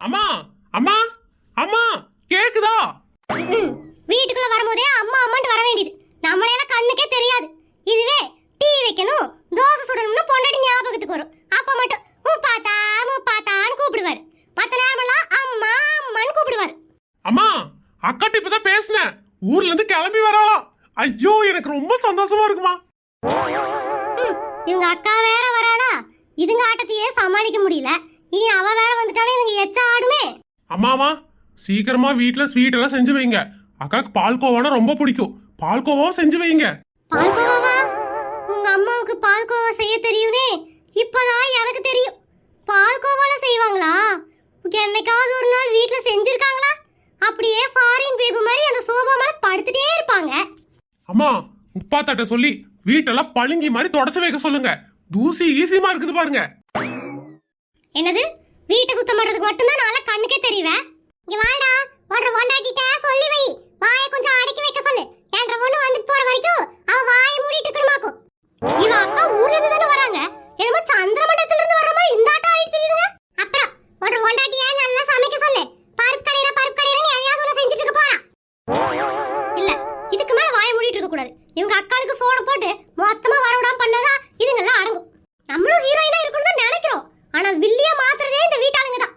அம்மா அம்மா அம்மா கேக்குதா? வீட்டுக்குள்ள வரும்போதே அம்மா அம்மான்னு வர வேண்டியது நம்மளையெல்லாம் கண்ணுக்கே தெரியாது. இதுவே டீ வைக்கணும் தோசை சுடணும்னு பொண்டாட்டி ஞாபகத்துக்கு வரும். அப்ப மட்டும் முப்பாத்தா முப்பாத்தான்னு கூப்பிடுவாரு. மத்த நேரமெல்லாம் அம்மா அம்மான்னு கூப்பிடுவாரு. அம்மா அக்காட்ட இப்பதான் பேசினேன். ஊர்ல இருந்து கிளம்பி வராளா? ஐயோ எனக்கு ரொம்ப சந்தோஷமா இருக்குமா. இவங்க அக்கா வேற வராளா? இதுங்க ஆட்டத்தையே சமாளிக்க முடியல. இனி அவ வேற வந்துட்டாலே இதுங்க எச்ச ஆடுமே. அம்மாமா சீக்கிரமா வீட்டுல ஸ்வீட் எல்லாம் செஞ்சு வைங்க. அக்காக்கு பால்கோவானா ரொம்ப பிடிக்கும். பால்கோவாவும் செஞ்சு வைங்க. பால்கோவாவா? உங்க அம்மாவுக்கு பால்கோவா செய்ய தெரியுமே. இப்பதான் எனக்கு தெரியும். பால்கோவால செய்வாங்களா? என்னைக்காவது ஒரு நாள் வீட்டுல செஞ்சிருக்காங்களா? அப்படியே ஃபாரின் பேபி மாதிரி அந்த சோபா மேல படுத்துட்டே இருப்பாங்க. அம்மா முப்பாத்தாட்ட சொல்லி வீட்டெல்லாம் பழுங்கி மாதிரி தொடச்சு வைக்க சொல்லுங்க. தூசி ஈசியமா இருக்குது பாருங்க. என்னது? வீட்டை சுத்தம் பண்றதுக்கு மட்டும்தான் நாளை கண்ணுக்கே தெரியுவேன். இங்க வாடா, ஒன்ற ஒண்டாட்டிட்ட சொல்லி வை. வாயை கொஞ்சம் அடக்கி வைக்க சொல்லு. என்ற ஒண்ணு வந்துட்டு போற வரைக்கும் அவ வாயை மூடிட்டு இருக்கணுமாக்கும். இவ அக்கா ஊர்ல இருந்து தானே வராங்க. என்னமோ சந்திரமண்டலத்துல இருந்து வர மாதிரி இந்த ஆட்டம் ஆடிட்டு தெரியுதுங்க. அப்புறம் ஒன்ற ஒண்டாட்டிய நல்லா சமைக்க சொல்லு. பருப்பு கடையிறன்னு எதையாவது ஒண்ணு செஞ்சுட்டு இருக்க போறா. இல்ல இதுக்கு மேல வாயை மூடிட்டு இருக்க கூடாது. இவங்க அக்காளுக்கு போனை போட்டு மொத்தமா வரவிடாம பண்ணாதான் இதுங்கெல்லாம் அடங்கும். நம்மளும் ஹீரோயினா இருக்கணும்னு தான் நினைக்கிறோம். ஆனா வில்லியா மாத்துறதே இந்த வீட்டாளுங்க தான்.